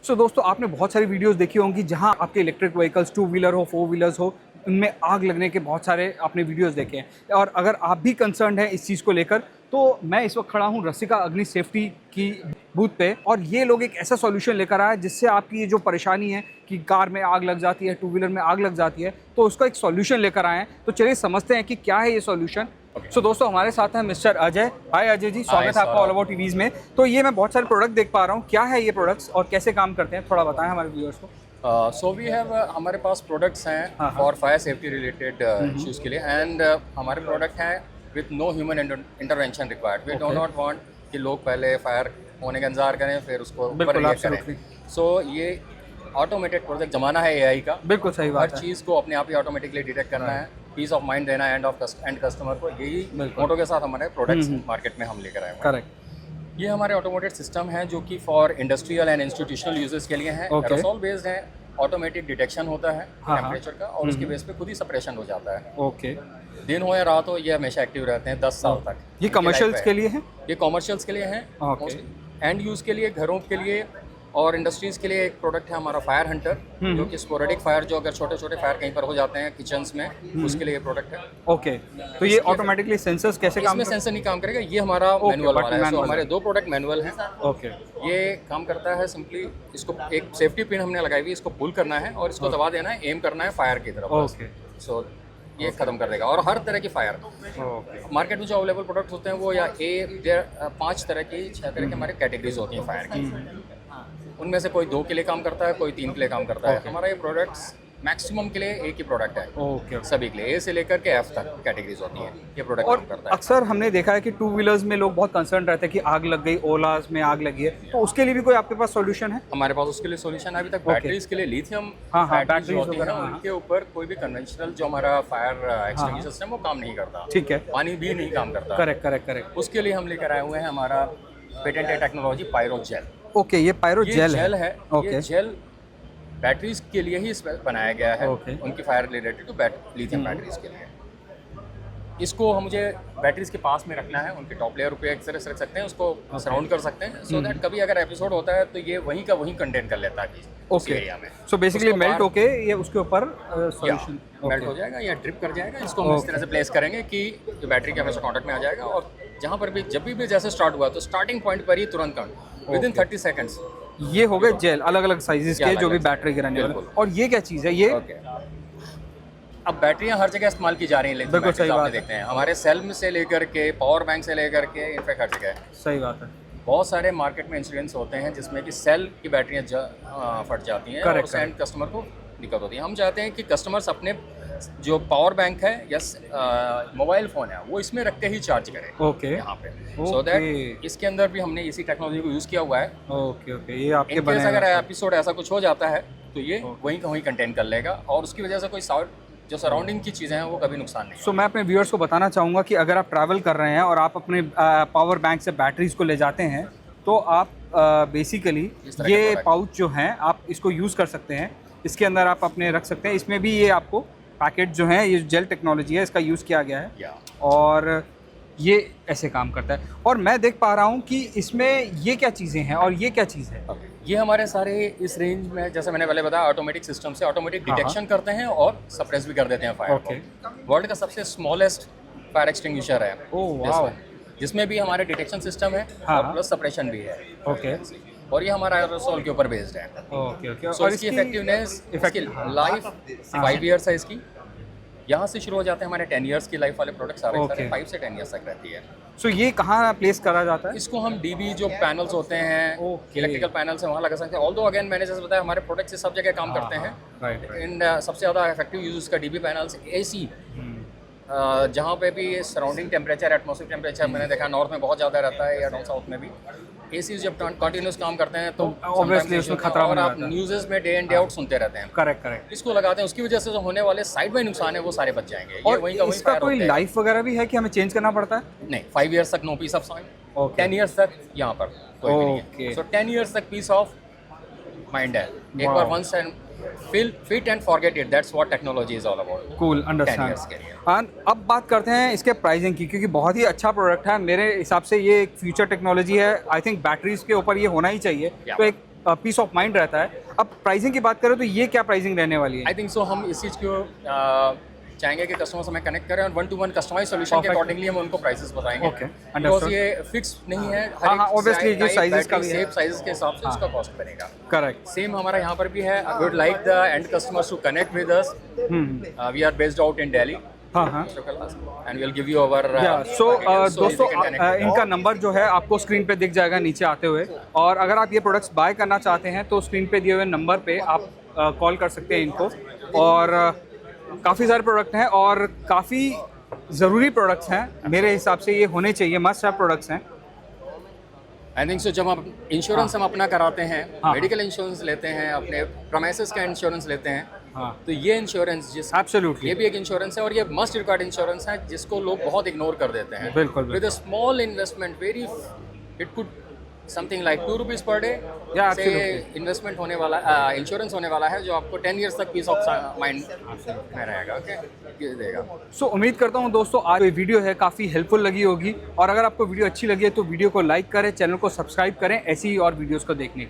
सो दोस्तों, आपने बहुत सारी वीडियोस देखी होंगी जहां आपके इलेक्ट्रिक व्हीकल्स, टू व्हीलर हो, फोर व्हीलर्स हो, उनमें आग लगने के बहुत सारे आपने वीडियोस देखे हैं। और अगर आप भी कंसर्न हैं इस चीज़ को लेकर, तो मैं इस वक्त खड़ा हूं रसिका अग्नि सेफ्टी की बूथ पे, और ये लोग एक ऐसा सॉल्यूशन लेकर आए जिससे आपकी ये जो परेशानी है कि कार में आग लग जाती है, टू व्हीलर में आग लग जाती है, तो उसका एक सॉल्यूशन लेकर आए हैं। तो चलिए समझते हैं कि क्या है ये सॉल्यूशन। सो दोस्तों, हमारे साथ हैं मिस्टर अजय। हाय अजय जी, स्वागत है आपका ऑल अबाउट टीवीज में। तो ये मैं बहुत सारे प्रोडक्ट देख पा रहा हूँ, क्या है ये प्रोडक्ट्स और कैसे काम करते हैं, थोड़ा बताएं हमारे व्यूअर्स को। सो वी हैव हमारे पास प्रोडक्ट्स हैं for fire safety related issues के लिए एंड हमारे प्रोडक्ट हैं with no human intervention required. We do not want कि लोग पहले फायर होने का इंतजार करें फिर उसको करें। सो ये ऑटोमेटेड प्रोडक्ट ज़माना है एआई का। बिल्कुल सही बात हर चीज़ को अपने आप ही ऑटोमेटिकली डिटेक्ट करना है, पीस ऑफ माइंड देना है एंड कस्टमर को। यही मोटो के साथ हमारे प्रोडक्ट्स मार्केट में हम लेकर आए हैं। करेक्ट। ये हमारे ऑटोमेटेड सिस्टम है जो कि for industrial and institutional users के लिए है। एरोसॉल बेस्ड है, ऑटोमेटिक डिटेक्शन होता है टेम्परेचर का और उसके बेस पे खुद ही सेपरेशन हो जाता है। ओके। दिन हो या रात हो, ये हमेशा एक्टिव रहते हैं 10 साल तक। ये कमर्शियल्स के लिए है? ये कॉमर्शियल्स के लिए हैं, एंड यूज़ के लिए, घरों के लिए और इंडस्ट्रीज़ के लिए। एक प्रोडक्ट है हमारा फायर हंटर, जो कि स्पोरेडिक फायर, जो अगर छोटे छोटे फायर कहीं पर हो जाते हैं किचन्स में, उसके लिए ये प्रोडक्ट है। ओके। तो ये ऑटोमेटिकली सेंसर्स कैसे काम इसमें सेंसर नहीं काम करेगा, ये हमारा मैनुअल वाला है। तो हमारे दो प्रोडक्ट मैनुअल हैं। ओके। ये काम करता है सिंपली, इसको एक सेफ्टी पिन हमने लगाई हुई है, इसको पुल करना है और इसको दबा देना है, एम करना है फायर की तरफ। ओके। सो ये खत्म कर देगा। और हर तरह की फायर मार्केट में जो अवेलेबल प्रोडक्ट्स होते हैं वो या 5 तरह की 6 तरह की हमारी कैटेगरीज होती हैं फायर की। उनमें से कोई 2 के लिए काम करता है, कोई 3 के लिए काम करता है। हमारा ये प्रोडक्ट्स मैक्सिमम के लिए एक ही प्रोडक्ट है। ओके। सभी के लिए, ए से लेकर के एफ तक कैटेगरीज होती हैं, ये प्रोडक्ट और काम करता है। अक्सर हमने देखा है कि टू व्हीलर्स में लोग बहुत कंसर्न रहते हैं कि आग लग गई, ओलास में आग लगी है, तो उसके लिए भी कोई आपके पास सॉल्यूशन है? हमारे पास उसके लिए सॉल्यूशन है। अभी तक बैटरीज के लिए लिथियम बैटरीज होती है, उनके ऊपर कोई भी कन्वेंशनल जो हमारा फायर एक्सटिंग्विशर सिस्टम वो काम नहीं करता। ठीक है। पानी भी नहीं काम करता। करेक्ट। उसके लिए हम लेकर आए हुए हैं हमारा patented technology pyro gel. Okay, ये पायरो जेल है। ये जेल बैटरीज के लिए ही बनाया गया है। उनकी fire related to lithium batteries के लिए। इसको मुझे बैटरीज के पास में रखना है, उनके टॉप लेयर पे एक तरह से रख सकते हैं, उसको सराउंड कर सकते हैं, सो दैट कभी अगर एपिसोड होता है तो ये वहीं का वहीं कंटेन कर लेता है उस एरिया में। सो बेसिकली मेल्ट होके ये उसके ऊपर सॉल्यूशन मेल्ट हो जाएगा या ड्रिप कर जाएगा। इसको हम इस तरह से प्लेस करेंगे कि बैटरी के हमेशा कॉन्टैक्ट में आ जाएगा, और जहाँ पर भी जब भी जैसे स्टार्ट हुआ तो स्टार्टिंग पॉइंट पर ही तुरंत विदिन 30 सेकंड्स। ये हो गए जेल, अलग अलग साइजेस के जो भी बैटरी गिराने वाले। और ये क्या चीज़ है ये? अब बैटरियां हर जगह इस्तेमाल की जा रही हैं, बिल्कुल सही बात देखते हैं हमारे सेल से लेकर के पावर बैंक से लेकर के इनफैक्ट हर जगह। सही बात है। बहुत सारे मार्केट में इंसिडेंट्स होते हैं जिसमें कि सेल की बैटरियां फट जाती हैं और उस एंड कस्टमर को दिक्कत होती है। हम चाहते हैं कि कस्टमर्स अपने जो पावर बैंक है या मोबाइल फ़ोन है वो इसमें रख के ही चार्ज करें। ओके। यहाँ पे सो दैट इसके अंदर भी हमने इसी टेक्नोलॉजी को यूज़ किया हुआ है। ओके। ये आपके बने अगर एपिसोड ऐसा कुछ हो जाता है तो ये वहीं का वहीं कंटेन कर लेगा, और उसकी वजह से कोई जो सराउंडिंग की चीज़ें हैं वो कभी नुकसान नहीं। सो मैं अपने व्यूअर्स को बताना चाहूँगा कि अगर आप ट्रैवल कर रहे हैं और आप अपने पावर बैंक से बैटरीज को ले जाते हैं, तो आप बेसिकली ये पाउच जो हैं आप इसको यूज़ कर सकते हैं। इसके अंदर आप अपने रख सकते हैं। इसमें भी ये आपको पैकेट जो है, ये जेल टेक्नोलॉजी है, इसका यूज़ किया गया है और ये ऐसे काम करता है। और मैं देख पा रहा हूँ कि इसमें ये क्या चीज़ें हैं और ये क्या चीज़ है? ये हमारे सारे इस रेंज में, जैसे मैंने पहले बताया, ऑटोमेटिक सिस्टम से ऑटोमेटिक डिटेक्शन करते हैं और सप्रेस भी कर देते हैं फायर को। वर्ल्ड का सबसे स्मॉलेस्ट फायर एक्सटिंग्विशर है, जिसमें भी हमारे डिटेक्शन सिस्टम है और प्लस सप्रेशन भी है। ओके। और ये हमारा एरोसॉल के ऊपर बेस्ड है। ओके। सो इसकी इफेक्टिवनेस, लाइफ 5 ईयर्स है इसकी। यहाँ से शुरू हो जाते हैं हमारे 10 ईयर्स की लाइफ वाले प्रोडक्ट सारे 5 से 10 ईयर्स तक रहती है। सो ये कहाँ प्लेस करा जाता है? इसको हम डीबी जो पैनल्स होते हैं, इलेक्ट्रिकल पैनल्स है, वहाँ लगा सकते हैं। ऑल्दो अगेन मैंने जैसे बताया हमारे प्रोडक्ट से सब जगह काम करते हैं। इन सबसे ज़्यादा इफेक्टिव यूज इसका डीबी पैनल्स, एसी, जहाँ पे भी सराउंडिंग टेम्परेचर, एटमॉस्फेरिक टेम्परेचर मैंने देखा नॉर्थ में बहुत ज़्यादा रहता है या डाउन साउथ में भी। एसी जब कंटिन्यूस काम करते हैं तो ऑब्वियसली उसमें खतरा और आप न्यूज़ में डे इन डे आउट सुनते रहते हैं। करेक्ट। इसको लगाते हैं, उसकी वजह से जो होने वाले साइड बाई नुकसान है वो सारे बच जाएंगे। और इसका कोई लाइफ वगैरह भी है कि हमें चेंज करना पड़ता है? नहीं, 5 ईयर्स तक no peace of mind, 10 years तक यहाँ पर कोई भी नहीं है। सो 10 ईयर्स तक पीस ऑफ माइंड है। एक बार once and fit and forget it, that's what technology is all about. Cool, understand. अब बात करते हैं इसके प्राइसिंग की, क्योंकि बहुत ही अच्छा प्रोडक्ट है मेरे हिसाब से। ये एक फ्यूचर टेक्नोलॉजी है, आई थिंक बैटरीज के ऊपर ये होना ही चाहिए। तो एक पीस ऑफ माइंड रहता है। अब प्राइसिंग की बात करें तो ये क्या प्राइसिंग रहने वाली है? आई थिंक सो हम इस चीज़ को चाहेंगे कि कस्टमर से हमें कनेक्ट करें और 1-to-1 कस्टमाइज सोल्यूशन के Perfect. अकॉर्डिंगली हम उनको प्राइसेस बताएंगे। Okay, because understood. ये फिक्स नहीं है, हाँ, हाँ, obviously जो sizes का भी है। सेम साइजेस के हिसाब से उसका कॉस्ट बनेगा। करेक्ट। सेम हमारा यहाँ पर भी है। We would like the end customers to connect with us. We are based out in Delhi हाँ हाँ। And will give you our so दोस्तों इनका नंबर जो है आपको स्क्रीन पे दिख जाएगा नीचे आते हुए, और अगर आप ये प्रोडक्ट्स बाय करना चाहते हैं तो स्क्रीन पे दिए हुए नंबर पे आप कॉल कर सकते हैं इनको। और काफ़ी सारे प्रोडक्ट हैं और काफ़ी ज़रूरी प्रोडक्ट्स हैं, मेरे हिसाब से ये होने चाहिए, मस्ट हैव प्रोडक्ट्स हैं। आई थिंक सो जब हम इंश्योरेंस हम अपना कराते हैं, हाँ। मेडिकल इंश्योरेंस लेते हैं, अपने प्रोमाइसेस का इंश्योरेंस लेते हैं, हाँ तो ये इंश्योरेंस एब्सोल्युटली, ये भी एक इंश्योरेंस है और ये मस्ट रिक्वायर्ड इंश्योरेंस है जिसको लोग बहुत इग्नोर कर देते हैं। बिल्कुल with a small investment very it could something like 2 rupees per day Yeah, से absolutely. इन्वेस्टमेंट होने वाला, इंश्योरेंस होने वाला है जो आपको 10 इयर्स तक पीस ऑफ माइंड में रहेगा। ओके, ये देगा। सो उम्मीद करता हूँ दोस्तों आज ये वीडियो है काफ़ी हेल्पफुल लगी होगी, और अगर आपको वीडियो अच्छी लगी है तो वीडियो को लाइक करें, चैनल को सब्सक्राइब करें ऐसी ही और वीडियोज़ को देखने के लिए।